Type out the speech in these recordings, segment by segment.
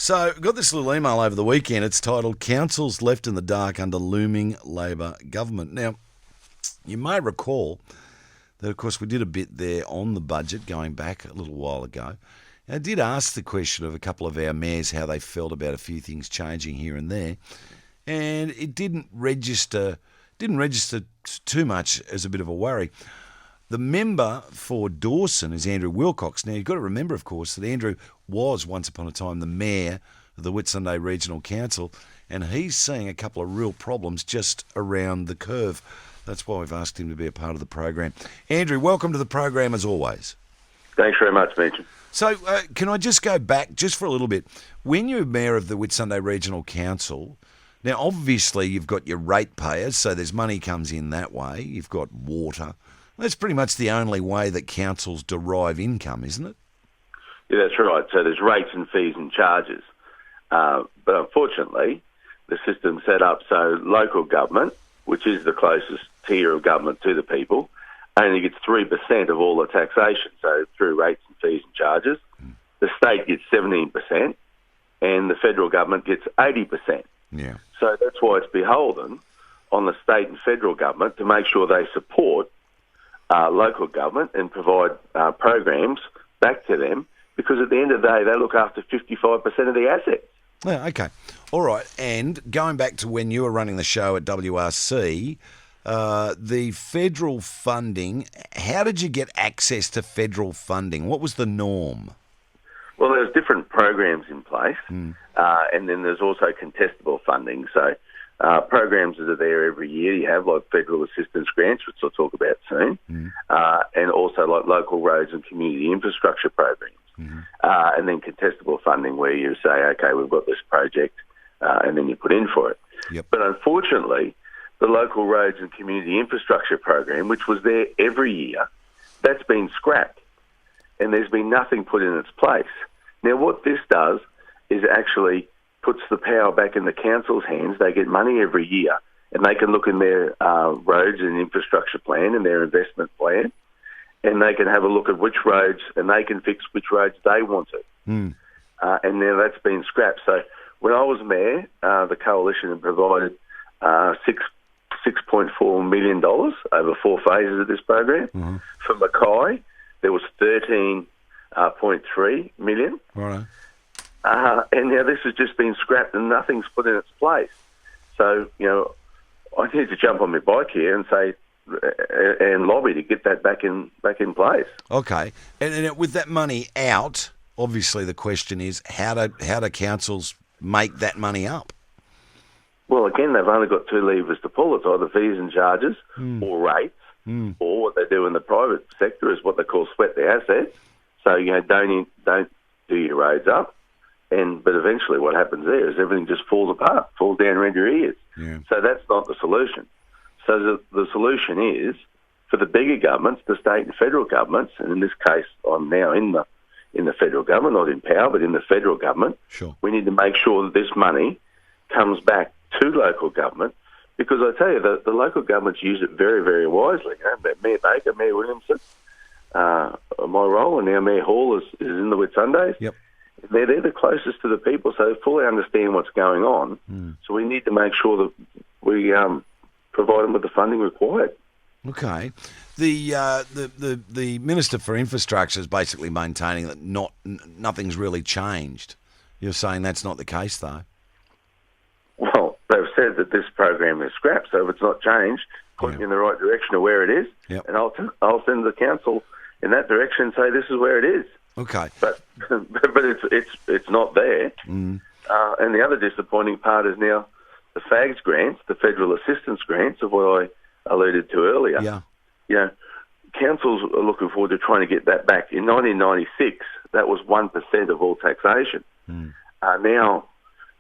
So, got this little email over the weekend. It's titled "Councils Left in the Dark Under Looming Labor Government." Now, you may recall that, of course, we did a bit there on the budget going back a little while ago. I did ask the question of a couple of our mayors how they felt about a few things changing here and there, and it didn't register too much as a bit of a worry. The member for Dawson is Andrew Wilcox. Now, you've got to remember, of course, that Andrew was once upon a time the mayor of the Whitsunday Regional Council, and he's seeing a couple of real problems just around the curve. That's why we've asked him to be a part of the program. Andrew, welcome to the program as always. Thanks very much, Mitch. So, can I just go back just for a little bit? When you're mayor of the Whitsunday Regional Council, now obviously you've got your ratepayers, so there's money comes in that way. You've got water. That's pretty much the only way that councils derive income, isn't it? Yeah, that's right. So there's rates and fees and charges. But unfortunately, the system's set up so local government, which is the closest tier of government to the people, only gets 3% of all the taxation, so through rates and fees and charges. The state gets 17%, and the federal government gets 80%. Yeah. So that's why it's beholden on the state and federal government to make sure they support local government and provide programs back to them, because at the end of the day, they look after 55% of the assets. Yeah, okay. All right. And going back to when you were running the show at WRC, the federal funding, how did you get access to federal funding? What was the norm? Well, there's different programs in place, and then there's also contestable funding. So programs that are there every year, you have like federal assistance grants, which I'll talk about soon, and also like local roads and community infrastructure programs. And then contestable funding where you say, okay, we've got this project, and then you put in for it. Yep. But unfortunately, the local roads and community infrastructure program, which was there every year, that's been scrapped, and there's been nothing put in its place. Now, what this does is actually puts the power back in the council's hands. They get money every year, and they can look in their roads and infrastructure plan and their investment plan, and they can have a look at which roads, and they can fix which roads they want to. And now that's been scrapped. So when I was mayor, the coalition had provided $6.4 million over 4 phases of this program. For Mackay, there was $13.3 million. Right. And now this has just been scrapped and nothing's put in its place. So, I need to jump on my bike here and say, and lobby to get that back in place. Okay. And with that money out, obviously the question is, how do councils make that money up? Well, again, they've only got 2 levers to pull. It's either fees and charges or rates, or what they do in the private sector is what they call sweat the assets. So, don't do your roads up. But eventually what happens there is everything just falls apart, falls down around your ears. Yeah. So that's not the solution. So the solution is for the bigger governments, the state and federal governments, and in this case I'm now in the federal government, not in power, but in the federal government. Sure. We need to make sure that this money comes back to local government, because I tell you, the local governments use it very, very wisely. Mayor Baker, Mayor Williamson, my role, and now Mayor Hall is in the Whitsundays. Yep. They're the closest to the people, so they fully understand what's going on. So we need to make sure that we provide them with the funding required. Okay. The Minister for Infrastructure is basically maintaining that nothing's really changed. You're saying that's not the case, though? Well, they've said that this program is scrapped, so if it's not changed, point me in the right direction of where it is, and I'll send the council in that direction and say this is where it is. Okay. But it's not there. And the other disappointing part is now the FAGS grants, the federal assistance grants, of what I alluded to earlier. Yeah. Councils are looking forward to trying to get that back. In 1996, that was 1% of all taxation. Now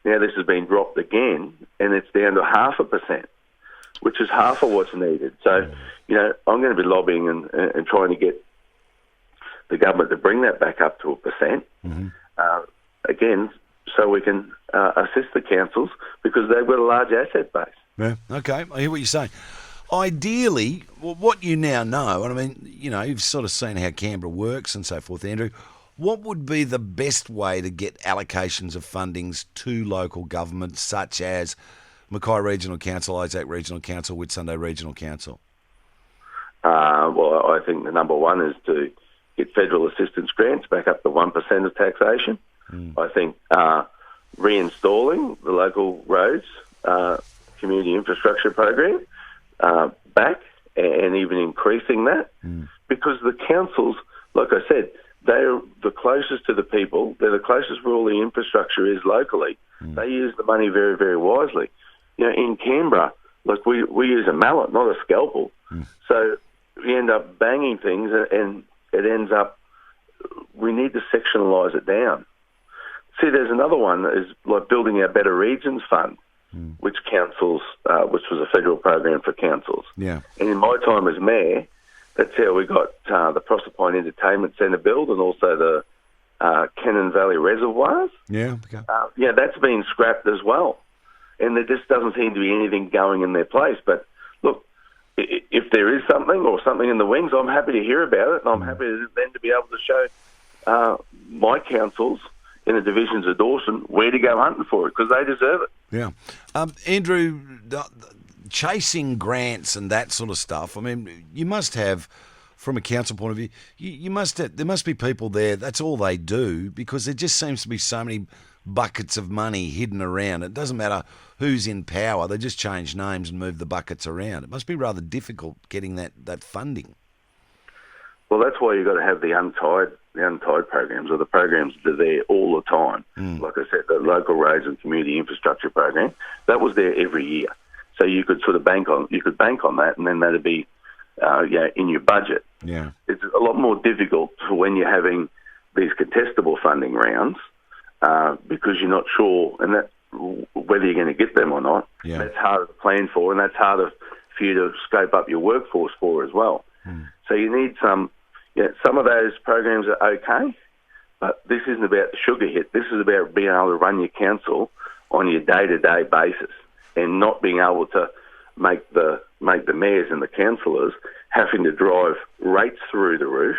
this has been dropped again, and it's down to 0.5%, which is half of what's needed. So, I'm going to be lobbying and trying to get the government to bring that back up to 1%, again, so we can assist the councils, because they've got a large asset base. Yeah, okay, I hear what you're saying. Ideally, what you now know, and I mean, you've sort of seen how Canberra works and so forth, Andrew, What would be the best way to get allocations of fundings to local governments, such as Mackay Regional Council, Isaac Regional Council, Whitsunday Regional Council? Well, I think the number one is to get federal assistance grants back up to 1% of taxation. I think reinstalling the local roads community infrastructure program back and even increasing that, because the councils, like I said, they're the closest to the people. They're the closest where all the infrastructure is locally. They use the money very, very wisely. You know, in Canberra, like we use a mallet, not a scalpel. So we end up banging things, and it ends up, we need to sectionalise it down. See, there's another one that is like building our Better Regions Fund, which councils, which was a federal program for councils. Yeah. And in my time as mayor, that's how we got the Proserpine Entertainment Centre built, and also the Cannon Valley Reservoirs. Yeah. Okay. Yeah, that's been scrapped as well. And there just doesn't seem to be anything going in their place. But look, if there is something or something in the wings, I'm happy to hear about it, and I'm happy then to be able to show my councils in the divisions of Dawson where to go hunting for it, because they deserve it. Yeah. Andrew, chasing grants and that sort of stuff, I mean, you must have, from a council point of view, there must be people there, that's all they do, because there just seems to be so many buckets of money hidden around. It doesn't matter who's in power, they just change names and move the buckets around. It must be rather difficult getting that funding. Well, that's why you've got to have the untied programs, or the programs that are there all the time. Like I said, the local roads and community infrastructure program, that was there every year. So you could sort of bank on that, and then that'd be in your budget. Yeah. It's a lot more difficult for when you're having these contestable funding rounds, because you're not sure and that whether you're going to get them or not. Yeah. That's harder to plan for, and that's harder for you to scope up your workforce for as well. So you need some of those programs are okay, but this isn't about the sugar hit. This is about being able to run your council on your day-to-day basis, and not being able to make the mayors and the councillors having to drive rates through the roof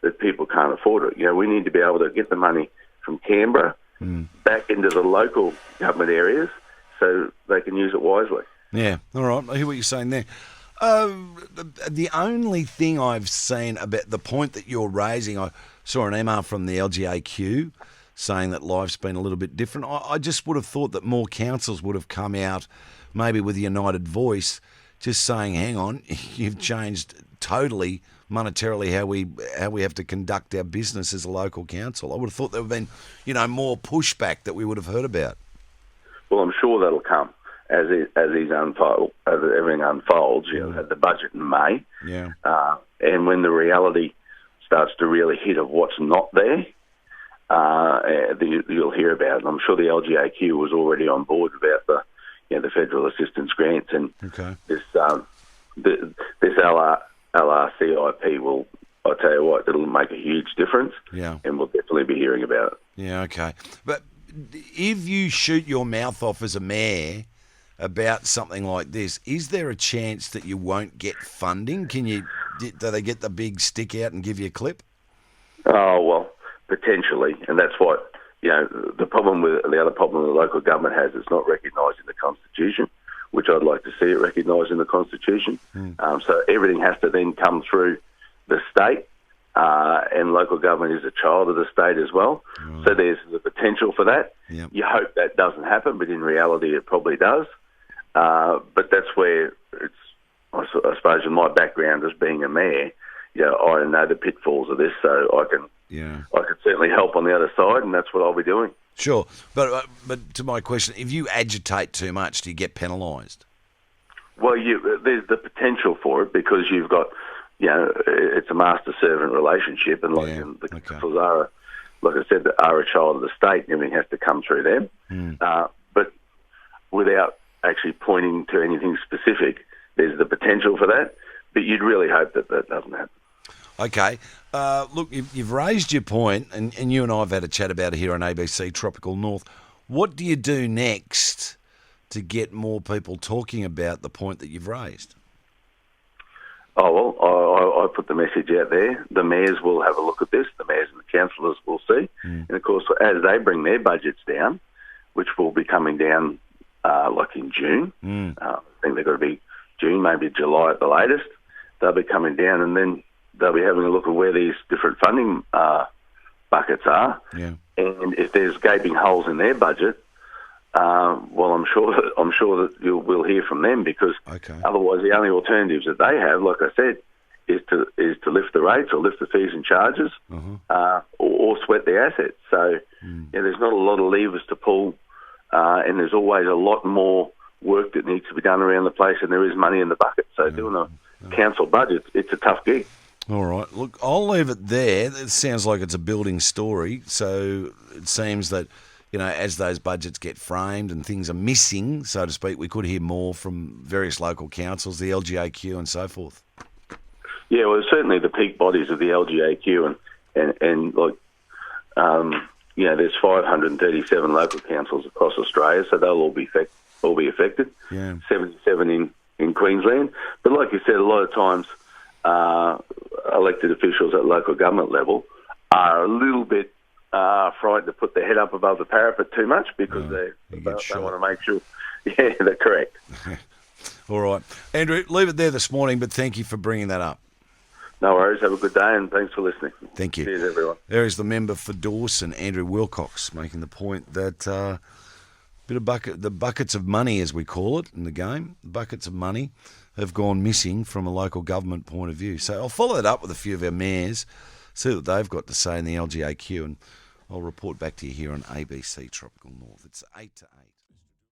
that people can't afford it. You know, we need to be able to get the money from Canberra back into the local government areas so they can use it wisely. Yeah, all right. I hear what you're saying there. The only thing I've seen about the point that you're raising, I saw an email from the LGAQ saying that life's been a little bit different. I just would have thought that more councils would have come out, maybe with a united voice, just saying, hang on, you've changed totally monetarily how we have to conduct our business as a local council. I would have thought there would have been, more pushback that we would have heard about. Well, I'm sure that'll come as everything unfolds. You know, at the budget in May, and when the reality starts to really hit of what's not there, you'll hear about it. And I'm sure the LGAQ was already on board about the federal assistance grants, and this LRCIP will. I'll tell you what, it'll make a huge difference, and we'll definitely be hearing about it. Yeah, okay. But if you shoot your mouth off as a mayor about something like this, is there a chance that you won't get funding? Do they get the big stick out and give you a clip? Oh, well, potentially, and that's what, the other problem the local government has is not recognised in the Constitution, which I'd like to see it recognised in the Constitution. So everything has to then come through the state, and local government is a child of the state as well. So there's the potential for that. Yep. You hope that doesn't happen, but in reality it probably does. But that's where I suppose in my background as being a mayor, I know the pitfalls of this, so I can certainly help on the other side, and that's what I'll be doing. Sure, but to my question, if you agitate too much, do you get penalised? Well, there's the potential for it, because you've got, it's a master-servant relationship, and the councils are, like I said, are a child of the state, and everything has to come through them. But without actually pointing to anything specific, there's the potential for that, but you'd really hope that doesn't happen. Okay. Look, you've raised your point, and you and I have had a chat about it here on ABC Tropical North. What do you do next to get more people talking about the point that you've raised? Oh, well, I put the message out there. The mayors will have a look at this. The mayors and the councillors will see. And, of course, as they bring their budgets down, which will be coming down like in June, I think they've got to be June, maybe July at the latest, they'll be coming down, and then they'll be having a look at where these different funding buckets are. Yeah. And if there's gaping holes in their budget, well, I'm sure that we'll hear from them, because otherwise the only alternatives that they have, like I said, is to lift the rates or lift the fees and charges, or sweat the assets. So there's not a lot of levers to pull, and there's always a lot more work that needs to be done around the place, and there is money in the bucket. So doing a council budget, it's a tough gig. All right. Look, I'll leave it there. It sounds like it's a building story. So it seems that, as those budgets get framed and things are missing, so to speak, we could hear more from various local councils, the LGAQ and so forth. Yeah, well, certainly the peak bodies of the LGAQ and like, there's 537 local councils across Australia, so they'll all be affected. Yeah. 77 in Queensland. But like you said, a lot of times elected officials at local government level are a little bit frightened to put their head up above the parapet too much, because they want to make sure, they're correct. All right. Andrew, leave it there this morning, but thank you for bringing that up. No worries. Have a good day, and thanks for listening. Thank you. Cheers, everyone. There is the member for Dawson, Andrew Wilcox, making the point that the buckets of money, as we call it in the game, the buckets of money have gone missing from a local government point of view. So I'll follow that up with a few of our mayors, see what they've got to say in the LGAQ, and I'll report back to you here on ABC Tropical North. It's 8 to 8.